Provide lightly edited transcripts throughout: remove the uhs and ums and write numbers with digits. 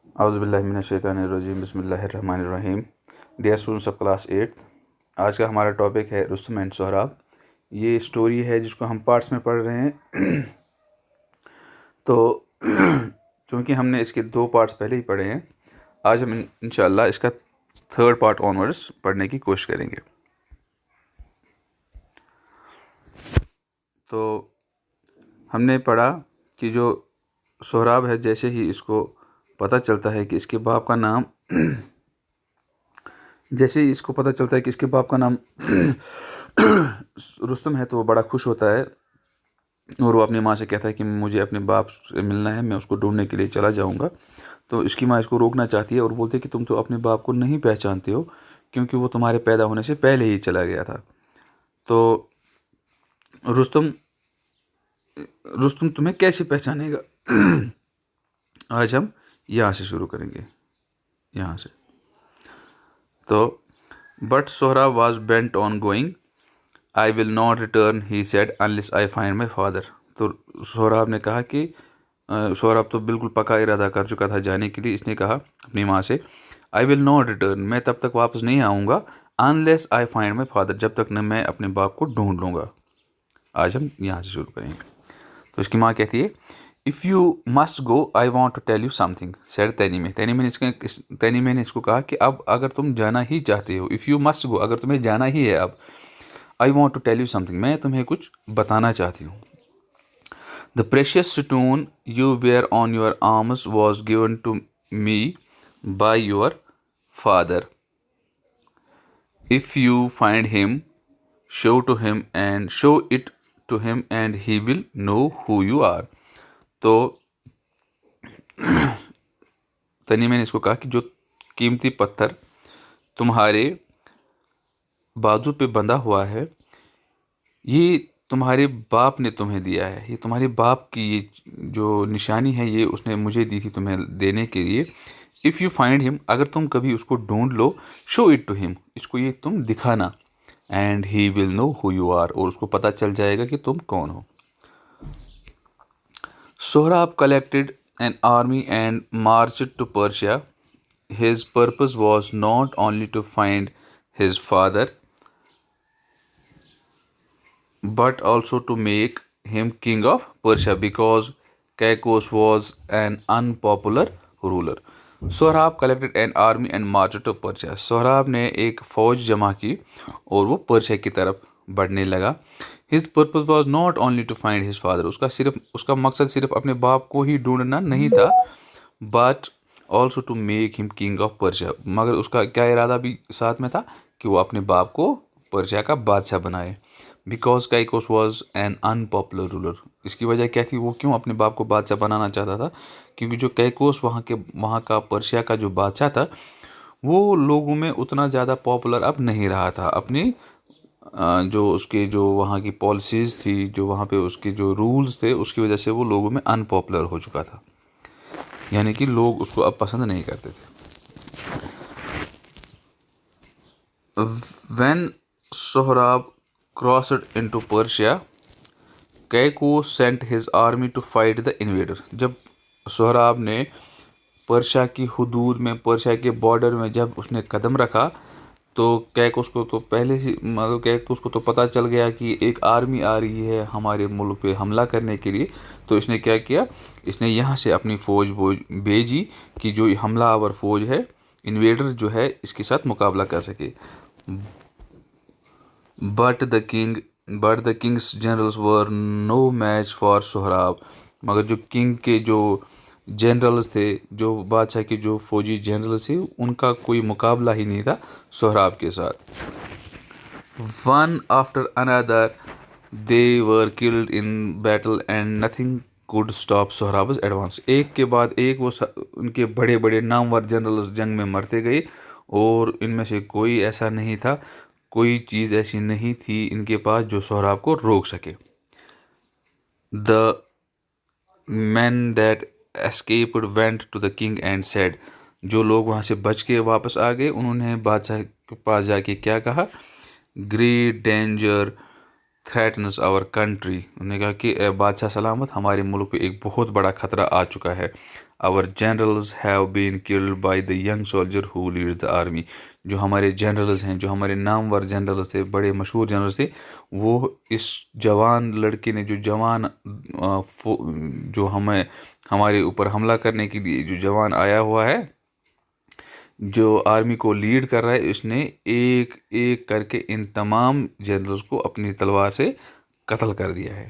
اعوذ باللہ من الشیطان الرجیم، بسم اللہ الرحمن الرحیم۔ ڈیئر اسٹوڈنٹس آف کلاس 8، آج کا ہمارا ٹاپک ہے رستم اینڈ سہراب۔ یہ اسٹوری ہے جس کو ہم پارٹس میں پڑھ رہے ہیں۔ تو چونکہ ہم نے اس کے 2 پارٹس پہلے ہی پڑھے ہیں، آج ہم انشاءاللہ اس کا 3rd پارٹ آنورڈس پڑھنے کی کوشش کریں گے۔ تو ہم نے پڑھا کہ جو سہراب ہے، جیسے ہی اس کو پتہ چلتا ہے کہ اس کے باپ کا نام رستم ہے، تو وہ بڑا خوش ہوتا ہے اور وہ اپنی ماں سے کہتا ہے کہ مجھے اپنے باپ سے ملنا ہے، میں اس کو ڈھونڈنے کے لیے چلا جاؤں گا۔ تو اس کی ماں اس کو روکنا چاہتی ہے اور بولتی ہے کہ تم تو اپنے باپ کو نہیں پہچانتے ہو، کیونکہ وہ تمہارے پیدا ہونے سے پہلے ہی چلا گیا تھا۔ تو رستم تمہیں کیسے پہچانے گا؟ آج ہم یہاں سے شروع کریں گے، یہاں سے۔ تو but Sohrab was Bennet on going, I will not return he said unless I find my father. تو سہراب نے کہا کہ سہراب تو بالکل پکا ارادہ کر چکا تھا جانے کے لیے۔ اس نے کہا اپنی ماں سے، آئی ول ناٹ ریٹرن، میں تب تک واپس نہیں آؤں گا، unless I find my father, جب تک نہ میں اپنے باپ کو ڈھونڈ لوں گا۔ آج ہم یہاں سے شروع کریں گے۔ تو اس کی ماں کہتی ہے، if you must go I want to tell you something said تینی میں نے اس کو کہا کہ اب اگر تم جانا ہی چاہتے ہو، اف یو مسٹ گو، اگر تمہیں جانا ہی ہے اب، I want to tell you something, میں تمہیں کچھ بتانا چاہتی ہوں۔ The precious stone you wear on your arms was given to me by your father, if you find him show it to him and he will know who you are. تو تنی میں نے اس کو کہا کہ جو قیمتی پتھر تمہارے بازو پہ بندھا ہوا ہے، یہ تمہارے باپ نے تمہیں دیا ہے، یہ تمہارے باپ کی یہ جو نشانی ہے، یہ اس نے مجھے دی تھی تمہیں دینے کے لیے۔ اف یو فائنڈ ہم، اگر تم کبھی اس کو ڈھونڈ لو، شو اٹ ٹو ہم، اس کو یہ تم دکھانا، and he will know who you are, اور اس کو پتہ چل جائے گا کہ تم کون ہو۔ Sohrab collected an army and marched to Persia. His purpose was not only to find his father, but also to make him king of Persia, because Caicus was an unpopular ruler. Sohrab collected an army and marched to Persia. Sohrab نے ایک فوج جمع کی اور وہ Persia کی طرف بڑھنے لگا۔ His purpose was not only to find his father. اس کا مقصد صرف اپنے باپ کو ہی ڈھونڈنا نہیں تھا، but also to make him king of Persia. مگر اس کا کیا ارادہ بھی ساتھ میں تھا کہ وہ اپنے باپ کو پرشیا کا بادشاہ بنائے۔ Because Caicus was an unpopular ruler. اس کی وجہ کیا تھی؟ وہ کیوں اپنے باپ کو بادشاہ بنانا چاہتا تھا؟ کیونکہ جو کیکوس وہاں کا پرشیا کا جو بادشاہ تھا، وہ لوگوں میں اتنا زیادہ پاپولر اب نہیں رہا تھا۔ اپنی جو اس کے جو وہاں کی پالیسیز تھی، جو وہاں پہ اس کے جو رولز تھے، اس کی وجہ سے وہ لوگوں میں ان پاپولر ہو چکا تھا، یعنی کہ لوگ اس کو اب پسند نہیں کرتے تھے۔ When Sohrab crossed into Persia, Caicus sent his army to fight the invader. جب سہراب نے پرشیا کی حدود میں، پرشیا کے بارڈر میں جب اس نے قدم رکھا، تو کیکوس کو تو پہلے ہی کیکوس کو تو پتہ چل گیا کہ ایک آرمی آ رہی ہے ہمارے ملک پہ حملہ کرنے کے لیے۔ تو اس نے کیا کیا؟ اس نے یہاں سے اپنی فوج بھیجی کہ جو حملہ آور فوج ہے، انویڈر جو ہے، اس کے ساتھ مقابلہ کر سکے۔ But the king's generals were no match for Sohrab, مگر جو کنگ کے جو جنرلز تھے، جو بادشاہ کے جو فوجی جنرلز تھے، ان کا کوئی مقابلہ ہی نہیں تھا سہراب کے ساتھ۔ One after another they were killed in battle and nothing could stop سہراب's advance. ایک کے بعد ایک وہ ان کے بڑے بڑے نامور جنرلز جنگ میں مرتے گئے، اور ان میں سے کوئی ایسا نہیں تھا، کوئی چیز ایسی نہیں تھی ان کے پاس جو سہراب کو روک سکے۔ The men that escaped went to the king and said. جو لوگ وہاں سے بچ کے واپس آ گئے، انہوں نے بادشاہ کے پاس جا کے کیا کہا؟ Great danger threatens our country. انہوں نے کہا کہ اے بادشاہ سلامت، ہمارے ملک پہ ایک بہت بڑا خطرہ آ چکا ہے۔ our generals have been killed by the young soldier who leads the army. جو ہمارے جنرلز ہیں، جو ہمارے نامور جنرلز تھے، بڑے مشہور جنرلز تھے، وہ اس جوان لڑکے نے، جو جوان جو ہمارے اوپر حملہ کرنے کے لیے جو جوان آیا ہوا ہے، جو آرمی کو لیڈ کر رہا ہے، اس نے ایک ایک کر کے ان تمام جنرلز کو اپنی تلوار سے قتل کر دیا ہے.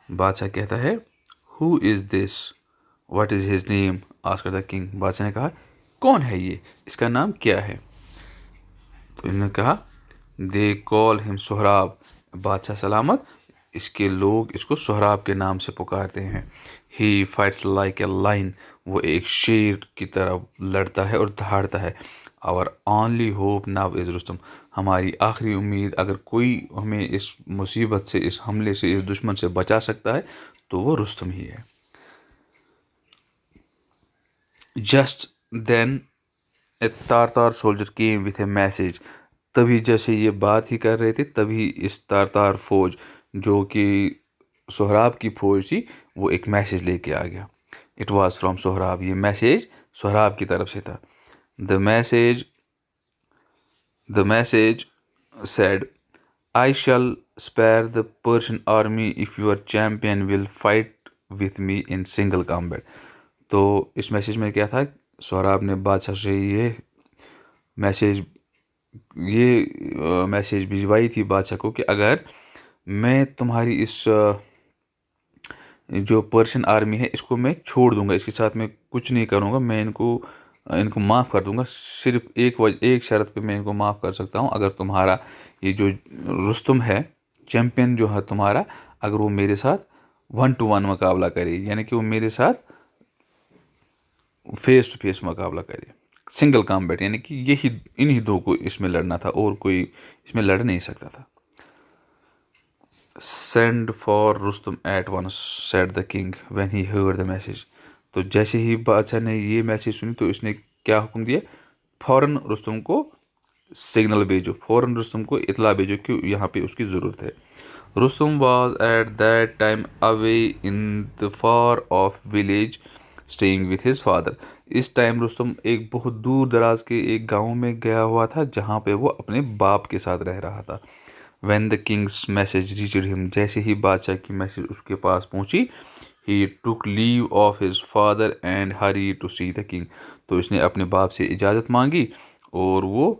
بادشاہ کہتا ہے who is this, what is his name, asked the king. بادشاہ نے کہا کون ہے یہ، اس کا نام کیا ہے؟ تو انہوں نے کہا دے کال ہم سہراب. بادشاہ سلامت، اس کے لوگ اس کو سہراب کے نام سے پکارتے ہیں. ہی فائٹس لائک اے لائن، وہ ایک شیر کی طرح لڑتا ہے اور دہاڑتا ہے. اور only hope now is Rustam, ہماری آخری امید، اگر کوئی ہمیں اس مصیبت سے، اس حملے سے، اس دشمن سے بچا سکتا ہے تو وہ رستم ہی ہے. Just then a Tartar soldier came with a message. تبھی جیسے یہ بات ہی کر رہے تھے، تبھی اس تارتار فوج جو کہ سہراب کی فوج تھی، وہ ایک میسیج لے کے آ گیا. اٹ واز فرام سہراب، یہ میسیج سہراب کی طرف سے تھا. The message said, I shall spare the Persian army if your champion will fight with me in single combat. تو اس میسیج میں کیا تھا، سہراب نے بادشاہ سے یہ میسیج بھجوائی تھی بادشاہ کو کہ اگر میں تمہاری اس جو پرشین آرمی ہے، اس کو میں چھوڑ دوں گا، اس کے ساتھ میں کچھ نہیں کروں گا، میں ان کو معاف کر دوں گا. صرف ایک شرط پہ میں ان کو معاف کر سکتا ہوں، اگر تمہارا یہ جو رستم ہے، چیمپئن جو ہے تمہارا، اگر وہ میرے ساتھ 1-to-1 مقابلہ کرے، یعنی کہ وہ میرے ساتھ فیس ٹو فیس مقابلہ کرے. سنگل کامبیٹ، یعنی کہ انہی دو کو اس میں لڑنا تھا، اور کوئی اس میں لڑ نہیں سکتا تھا. Send for Rustam at once said the king when he heard the message. تو جیسے ہی بادشاہ نے یہ میسیج سنی تو اس نے کیا حکم دیا، فوراً رستم کو سگنل بھیجو، فوراً رستم کو اطلاع بھیجو کہ یہاں پہ اس کی ضرورت ہے. Rustam was at that time away in the far of village staying with his father. اس ٹائم رستم ایک بہت دور دراز کے ایک گاؤں میں گیا ہوا تھا، جہاں پہ وہ اپنے باپ کے ساتھ رہ رہا تھا. When the kings message reached ہم، جیسے ہی بادشاہ کی میسیج اس کے پاس پہنچی، he took leave of his father and hurried to see the king. تو اس نے اپنے باپ سے اجازت مانگی اور وہ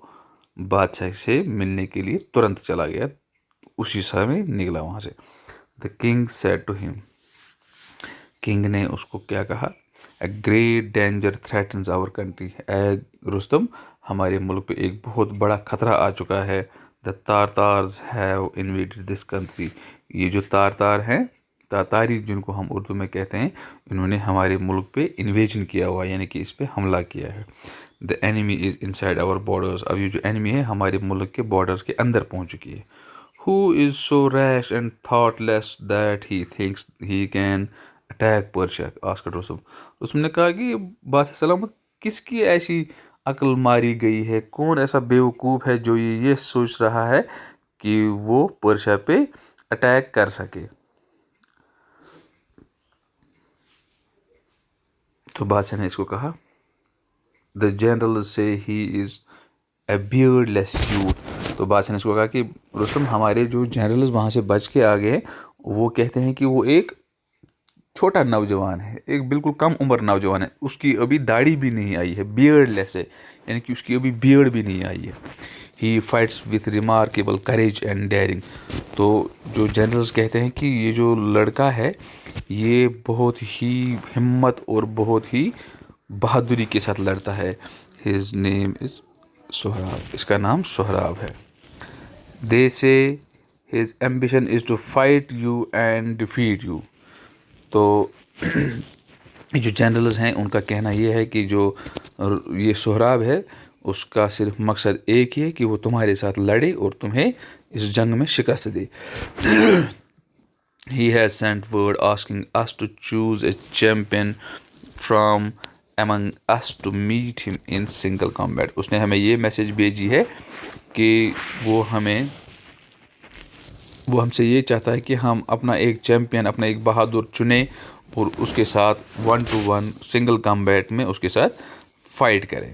بادشاہ سے ملنے کے لیے ترنت چلا گیا، اسی سمے نکلا وہاں سے. The king said to him, کنگ نے اس کو کیا کہا، a great danger threatens our country. اے رستم، ہمارے ملک پہ ایک بہت بڑا خطرہ آ چکا ہے. دا تارتارز ہیو انویڈیڈ دس کنٹری. یہ جو تارتار ہیں، تاتاری جن کو ہم اردو میں کہتے ہیں، انہوں نے ہمارے ملک پہ انویژن کیا ہوا، یعنی کہ اس پہ حملہ کیا ہے. The enemy is inside our borders. اب یہ جو اینیمی ہے ہمارے ملک کے بارڈرز کے اندر پہنچ چکی ہے. Who is so rash and thoughtless that he thinks he can attack Persia, asked Rustam. Rustam نے کہا کہ بادشاہ سلامت، کس کی ایسی عقل ماری گئی ہے، کون ایسا بیوقوف ہے جو یہ سوچ رہا ہے کہ وہ پرشیا پہ اٹیک کر سکے. تو بادشاہ نے اس کو کہا دا جنرل سے ہی از اے بیئرڈ لیس یوتھ. تو بادشاہ نے اس کو کہا کہ رستم، ہمارے جو جنرلز وہاں سے بچ کے آ گئے ہیں، وہ کہتے ہیں کہ وہ ایک چھوٹا نوجوان ہے، ایک بالکل کم عمر نوجوان ہے، اس کی ابھی داڑھی بھی نہیں آئی ہے، بیئرڈ لیس ہے، یعنی کہ اس کی ابھی بیئرڈ بھی نہیں آئی ہے. He fights with remarkable courage and daring. تو جو جنرلز کہتے ہیں کہ یہ جو لڑکا ہے، یہ بہت ہی ہمت اور بہت ہی بہادری کے ساتھ لڑتا ہے. ہز نیم از سہراب، اس کا نام سہراب ہے. They say his ambition is to fight you and defeat you. تو جو جنرلز ہیں ان کا کہنا یہ ہے کہ جو یہ سہراب ہے، اس کا صرف مقصد ایک ہی ہے کہ وہ تمہارے ساتھ لڑے اور تمہیں اس جنگ میں شکست دے. He has sent word asking us to choose a champion from among us to meet him in single combat. اس نے ہمیں یہ میسیج بھیجی ہے کہ وہ ہم سے یہ چاہتا ہے کہ ہم اپنا ایک چیمپئن، اپنا ایک بہادر چنیں اور اس کے ساتھ 1-to-1 سنگل کمبیٹ میں اس کے ساتھ فائٹ کرے.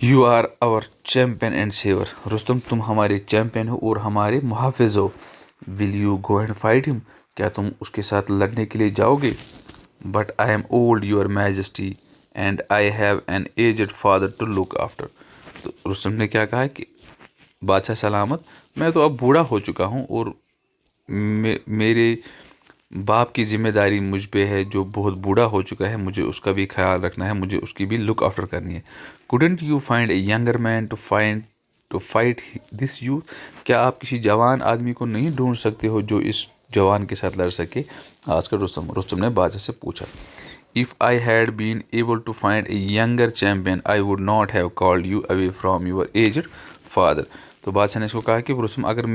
You are our champion and saviour. Rustam تم ہمارے چیمپئن ہو اور ہمارے محافظ ہو. Will you go and fight him. کیا تم اس کے ساتھ لڑنے کے لیے جاؤ گے؟ But I am old your majesty and I have an aged father to look after. تو رستم نے کیا کہا کہ بادشاہ سلامت، میں تو اب بوڑھا ہو چکا ہوں اور میرے باپ کی ذمہ داری مجھ پہ ہے جو بہت بوڑھا ہو چکا ہے. مجھے اس کا بھی خیال رکھنا ہے، مجھے اس کی بھی لک آفٹر کرنی ہے. couldn't you find a younger man to fight this youth. کیا آپ کسی جوان آدمی کو نہیں ڈھونڈ سکتے ہو جو اس جوان کے ساتھ لڑ سکے؟ آج کل رستم نے بادشاہ سے پوچھا. If I had been able to find a younger champion, I would not have called you away from your aged father. تو بادشاہ نے اس کو کہا کہ رستم، اگر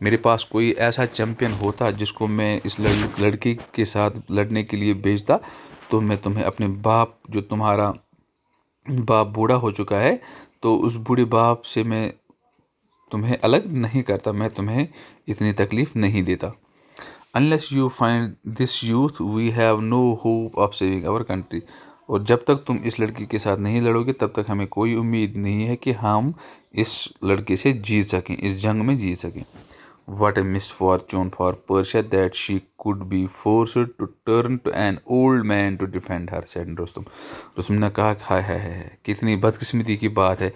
میرے پاس کوئی ایسا چیمپئن ہوتا جس کو میں اس لڑکی کے ساتھ لڑنے کے لیے بھیجتا تو میں تمہیں اپنے باپ، جو تمہارا باپ بوڑھا ہو چکا ہے، تو اس بوڑھے باپ سے میں تمہیں الگ نہیں کرتا، میں تمہیں اتنی تکلیف نہیں دیتا. Unless you find this youth, we have no hope of saving our country. اور جب تک تم اس لڑکی کے ساتھ نہیں لڑو گے تب تک ہمیں کوئی امید نہیں ہے کہ ہم اس لڑکے سے جیت سکیں، اس جنگ میں جیت سکیں. What a misfortune for Persia that she could be forced to turn to an old man to defend her, said Rustam. Rustam نے کہا کہ ہائے ہائے ہائے، کتنی بدقسمتی کی بات ہے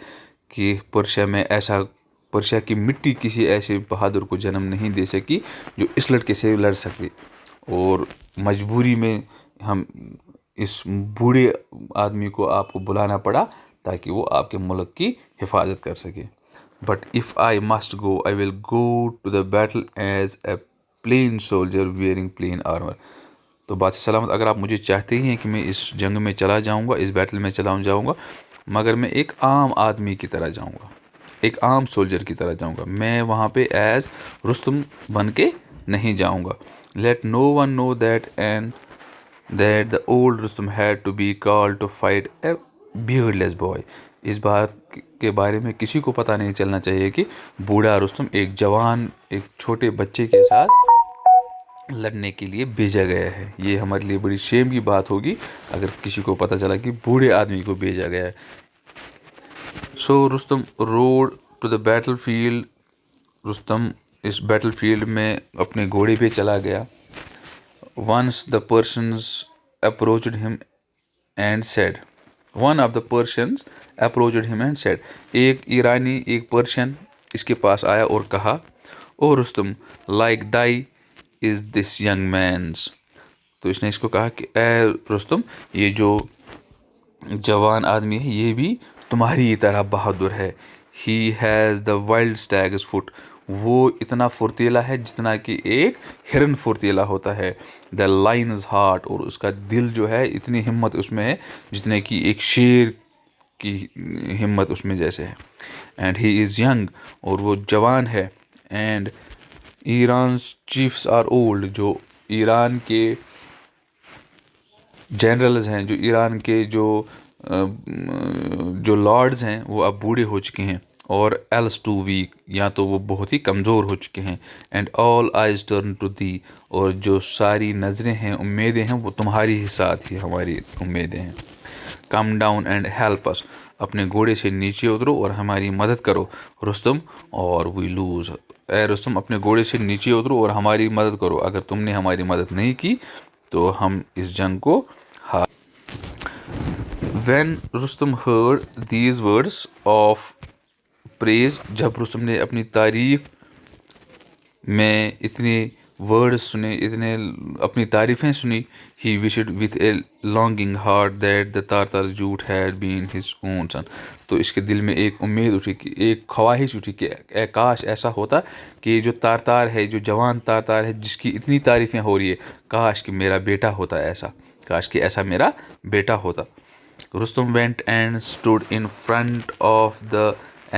کہ پرشیا کی مٹی کسی ایسے بہادر کو جنم نہیں دے سکی جو اس لڑکے سے لڑ سکے، اور مجبوری میں ہم اس بوڑھے آدمی کو آپ کو بلانا پڑا تاکہ وہ آپ کے ملک کی حفاظت کر سکے. But if I must go, I will go to the battle as a plain soldier wearing plain armor. تو بادشاہ سلامت، اگر آپ مجھے چاہتے ہی ہیں کہ میں اس جنگ میں چلا جاؤں گا، اس بیٹل میں جاؤں گا، مگر میں ایک عام آدمی کی طرح جاؤں گا، ایک عام سولجر کی طرح جاؤں گا. میں وہاں پہ ایز رستم بن کے نہیں جاؤں گا. Let no one know that the old Rustam had to be called to fight a beardless boy. اس بات کے بارے میں کسی کو پتہ نہیں چلنا چاہیے کہ بوڑھا رستم ایک چھوٹے بچے کے ساتھ لڑنے کے لیے بھیجا گیا ہے. یہ ہمارے لیے بڑی شیم کی بات ہوگی اگر کسی کو پتہ چلا کہ بوڑھے آدمی کو بھیجا گیا ہے. So Rustam rode to the battlefield. Rustam اس بیٹل فیلڈ میں اپنے گھوڑے پہ چلا گیا. Once the Persians approached him and said. One of the Persians approached him and said. ایک ایرانی، ایک پرشین اس کے پاس آیا اور کہا، او Rustam, like thy is this young man's. تو اس نے اس کو کہا کہ اے رستم، یہ جو جوان آدمی ہے یہ بھی تمہاری طرح بہادر ہے. He has the wild stag's foot. وہ اتنا فرتیلا ہے جتنا کہ ایک ہرن فرتیلا ہوتا ہے. The lion's heart. اور اس کا دل جو ہے، اتنی ہمت اس میں ہے جتنے کہ ایک شیر کی ہمت اس میں جیسے ہے. And he is young. اور وہ جوان ہے. And Iran's chiefs are old. جو ایران کے جنرلز ہیں، جو ایران کے جو لارڈز ہیں وہ اب بوڑھے ہو چکے ہیں. اور else too weak. یا تو وہ بہت ہی کمزور ہو چکے ہیں. And all eyes turn to thee. اور جو ساری نظریں ہیں، امیدیں ہیں، وہ تمہاری ہی ساتھ ہی ہماری امیدیں ہیں. Come down and help us. اپنے گھوڑے سے نیچے اترو اور ہماری مدد کرو رستم، اور we lose. اے رستم، اپنے گھوڑے سے نیچے اترو اور ہماری مدد کرو. اگر تم نے ہماری مدد نہیں کی تو ہم اس جنگ کو When Rustam heard these words of praise. جب رستم نے اپنی تعریف میں اتنے ورڈز سنے، اتنے اپنی تعریفیں سنی. He wished with a longing heart that the Tartar's youth had been his own son. تو اس کے دل میں ایک امید اٹھی، ایک خواہش اٹھی کہ اے کاش ایسا ہوتا کہ جو تارتار ہے، جو جوان تارتار ہے جس کی اتنی تعریفیں ہو رہی ہے، کاش کہ میرا بیٹا ہوتا ایسا، کاش کہ ایسا میرا بیٹا ہوتا. Rustam went and stood in front of the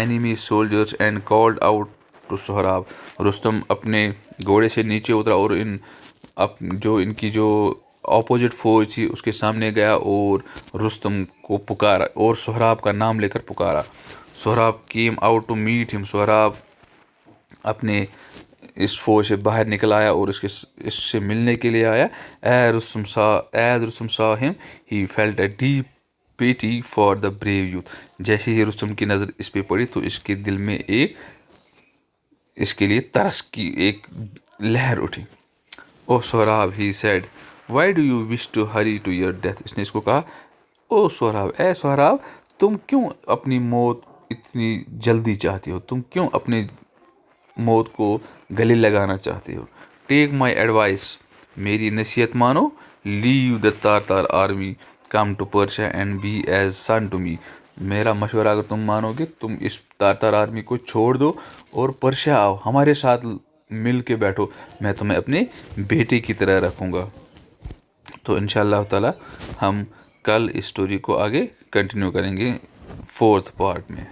enemy soldiers and called out to Sohrab. Rustam اپنے گھوڑے سے نیچے اترا اور ان کی جو اپوزٹ فوج تھی اس کے سامنے گیا اور رستم کو پکارا اور سہراب کا نام لے کر پکارا. Sohrab came out to meet him. Sohrab اپنے اس فوج سے باہر نکل آیا اور اس سے ملنے کے لیے آیا. As Rustum saw him, he felt a deep pity for the brave youth. جیسے ہی رستم کی نظر اس پہ پڑی تو اس کے دل میں اس کے لیے ترس کی ایک لہر اٹھی. او Sohrab, he said, why do you wish to hurry to your death? اس نے اس کو کہا, او سہراب, اے سہراب, تم کیوں اپنی موت اتنی جلدی چاہتی ہو, تم کیوں اپنی موت کو گلے لگانا چاہتے ہو. ٹیک مائی ایڈوائس, میری نصیحت مانو. Leave the Tartar army, come to Persia and be as son to me. میرا مشورہ اگر تم مانو گے, تم اس تارتار آرمی کو چھوڑ دو اور پرشیا آؤ, ہمارے ساتھ مل کے بیٹھو, میں تمہیں اپنے بیٹے کی طرح رکھوں گا. تو انشاءاللہ تعالی ہم کل اس سٹوری کو آگے کنٹینیو کریں گے 4th پارٹ میں.